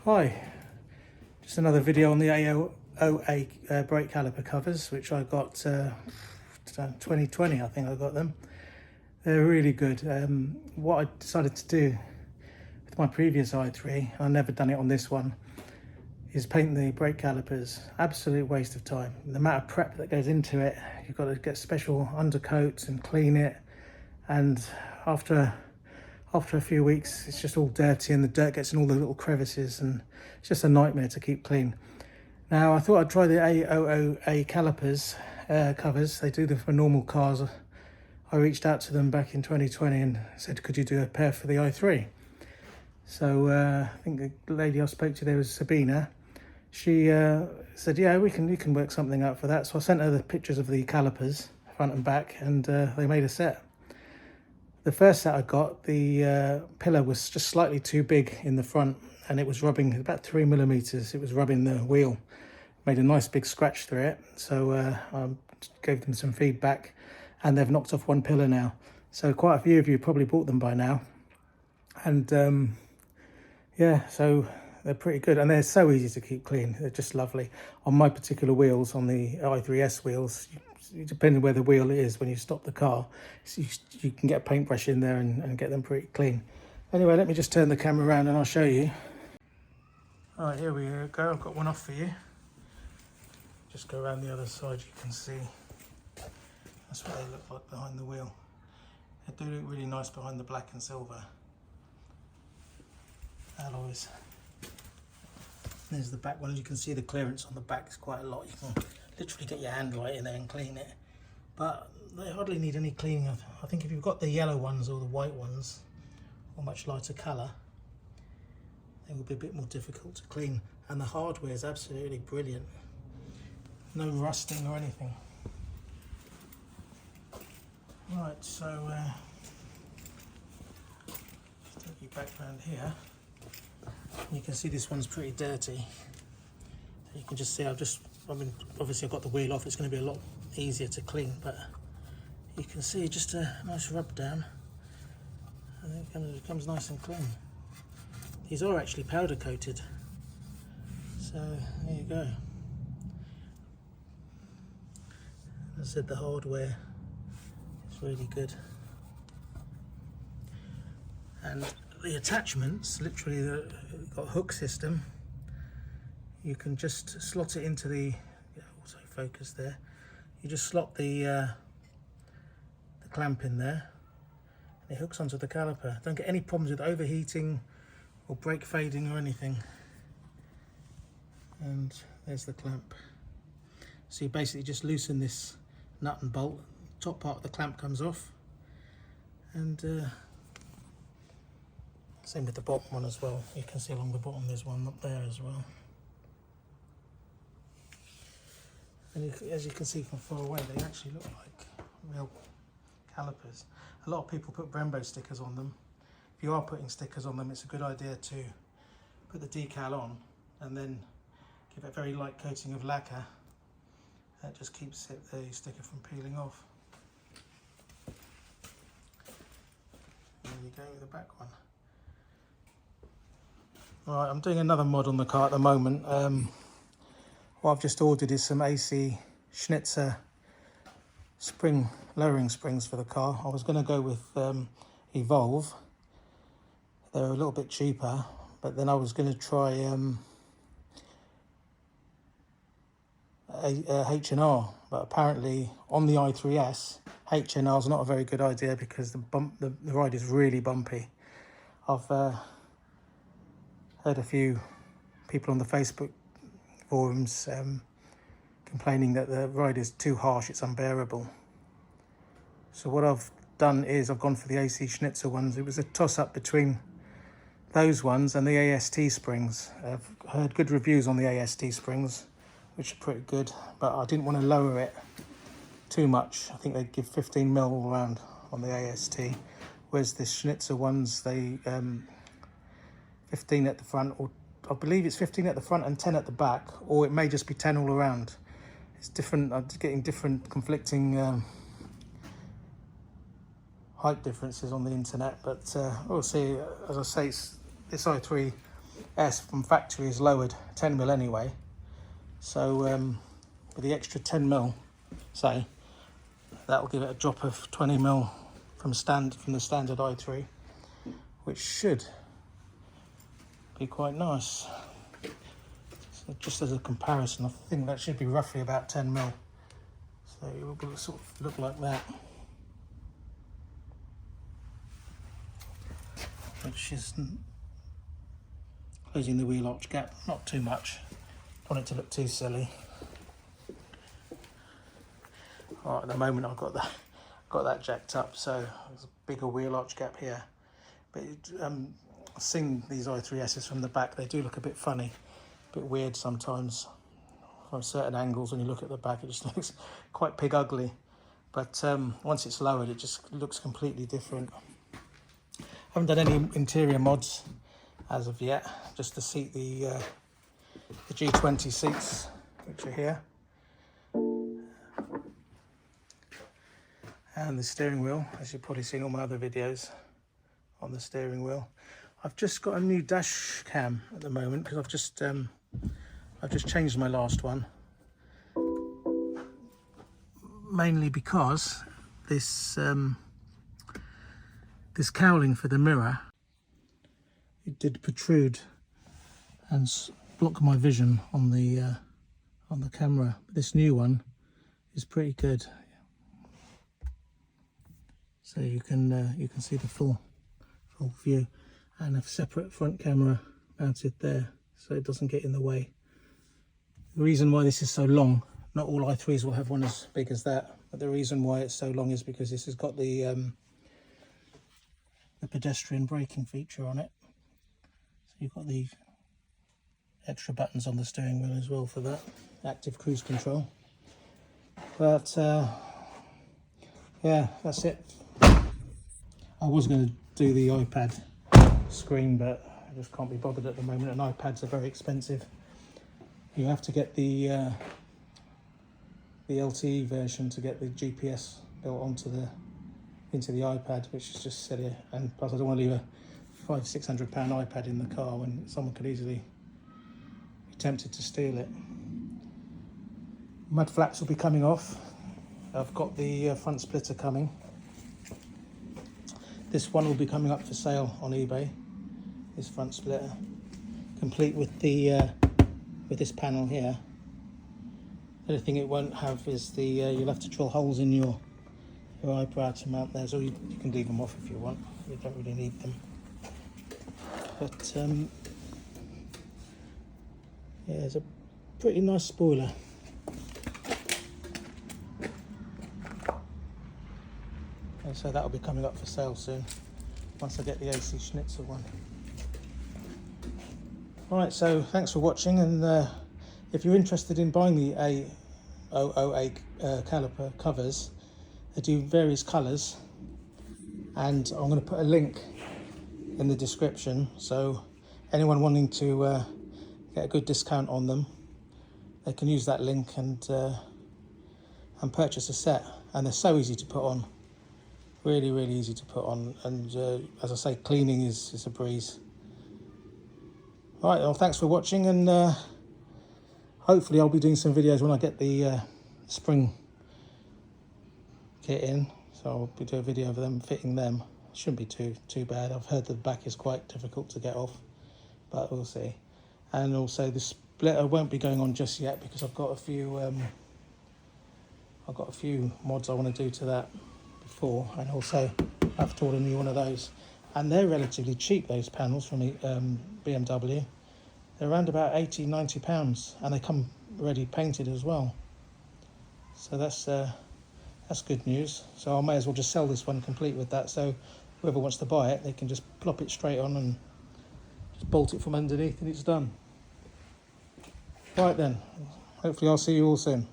Hi, just another video on the AOA brake caliper covers, which I got 2020, I think I got them. They're really good. What I decided to do with my previous i3, I've never done it on this one, is paint the brake calipers. Absolute waste of time. The amount of prep that goes into it, you've got to get special undercoats and clean it, and after a few weeks it's just all dirty and the dirt gets in all the little crevices and it's just a nightmare to keep clean. Now I thought I'd try the AOA calipers covers. They do them for normal cars. I reached out to them back in 2020 and said, could you do a pair for the i3? So I think the lady I spoke to there was Sabina. She said, yeah, we can work something out for that. So I sent her the pictures of the calipers, front and back, and they made a set. The first set I got, the pillar was just slightly too big in the front and it was rubbing about 3 millimeters. It was rubbing the wheel, made a nice big scratch through it. So I gave them some feedback and they've knocked off one pillar now. So quite a few of you probably bought them by now. And yeah, so they're pretty good and they're so easy to keep clean. They're just lovely. On my particular wheels, on the i3S wheels, depending where the wheel is, when you stop the car, you can get a paintbrush in there and get them pretty clean. Anyway, let me just turn the camera around and I'll show you. All right, here we go. I've got one off for you. Just go around the other side, you can see. That's what they look like behind the wheel. They do look really nice behind the black and silver alloys. There's the back one. As you can see, the clearance on the back is quite a lot. You can literally get your hand right in there and clean it, but they hardly need any cleaning. I think if you've got the yellow ones or the white ones or much lighter colour, they will be a bit more difficult to clean, and the hardware is absolutely brilliant. No rusting or anything. Right, so just take you back round here. You can see this one's pretty dirty. You can just see obviously I've got the wheel off. It's going to be a lot easier to clean, but you can see just a nice rub down and it becomes nice and clean. These are actually powder coated, so there you go. As I said, the hardware is really good, and the attachments, literally got a hook system. You can just slot it into the autofocus there. You just slot the clamp in there and it hooks onto the caliper. Don't get any problems with overheating or brake fading or anything. And there's the clamp. So you basically just loosen this nut and bolt. Top part of the clamp comes off, and same with the bottom one as well. You can see along the bottom there's one up there as well. And as you can see from far away, they actually look like real calipers. A lot of people put Brembo stickers on them. If you are putting stickers on them, it's a good idea to put the decal on and then give it a very light coating of lacquer. That just keeps the sticker from peeling off. There you go with the back one. Right, I'm doing another mod on the car at the moment. What I've just ordered is some AC Schnitzer lowering springs for the car. I was going to go with Evolve. They're a little bit cheaper, but then I was going to try H&R, but apparently on the i3S, H&R is not a very good idea because the ride is really bumpy. I've heard a few people on the Facebook forums complaining that the ride is too harsh, it's unbearable. So what I've done is I've gone for the AC Schnitzer ones. It was a toss-up between those ones and the AST springs. I've heard good reviews on the AST springs, which are pretty good, but I didn't want to lower it too much. I think they give 15 mil all around on the AST, whereas the Schnitzer ones, they 15 at the front, or I believe it's 15 at the front and 10 at the back, or it may just be 10 all around. It's different. I'm getting different conflicting height differences on the internet, but we'll see. As I say, this i3 S from factory is lowered 10mm anyway. So with the extra 10mm, say, that will give it a drop of 20mm from the standard i3, which should be quite nice. So just as a comparison, I think that should be roughly about 10mm. So it will sort of look like that, which is closing the wheel arch gap, not too much. Don't want it to look too silly. Right, at the moment I've got that jacked up, so there's a bigger wheel arch gap here. But seeing these i3Ss from the back, they do look a bit funny, a bit weird sometimes. From certain angles, when you look at the back, it just looks quite pig ugly. But once it's lowered, it just looks completely different. I haven't done any interior mods as of yet, just to seat the G20 seats, which are here. And the steering wheel, as you've probably seen all my other videos on the steering wheel. I've just got a new dash cam at the moment because I've just changed my last one, mainly because this this cowling for the mirror, it did protrude and block my vision on the camera. This new one is pretty good. So you can see the full view, and a separate front camera mounted there so it doesn't get in the way. The reason why this is so long, not all i3s will have one as big as that, but the reason why it's so long is because this has got the pedestrian braking feature on it. So you've got the extra buttons on the steering wheel as well for that, active cruise control. But yeah, that's it. I was going to do the iPad screen, but I just can't be bothered at the moment, and iPads are very expensive. You have to get the LTE version to get the GPS built onto into the iPad, which is just silly. And plus, I don't want to leave a £500–600 iPad in the car when someone could easily be tempted to steal it. Mud flaps will be coming off. I've got the front splitter coming. This one will be coming up for sale on eBay. This front splitter, complete with the with this panel here. The only thing it won't have is the you'll have to drill holes in your eyebrow to mount those, or you can leave them off if you want. You don't really need them. But yeah, it's a pretty nice spoiler. And so that'll be coming up for sale soon, once I get the AC Schnitzer one. Alright, so thanks for watching, and if you're interested in buying the A008 caliper covers, they do various colours, and I'm going to put a link in the description, so anyone wanting to get a good discount on them, they can use that link and purchase a set. And they're so easy to put on, really easy to put on, and as I say, cleaning is a breeze. Alright, well, thanks for watching, and hopefully I'll be doing some videos when I get the spring kit in, so I'll be doing a video of them fitting them. Shouldn't be too bad. I've heard the back is quite difficult to get off, but we'll see. And also the splitter won't be going on just yet because I've got a few mods I want to do to that before, and also I have to order a new one of those. And they're relatively cheap, those panels from BMW. They're around about £80–90, and they come ready painted as well. So that's good news. So I may as well just sell this one complete with that, so whoever wants to buy it, they can just plop it straight on and just bolt it from underneath, and it's done. Right then, hopefully I'll see you all soon.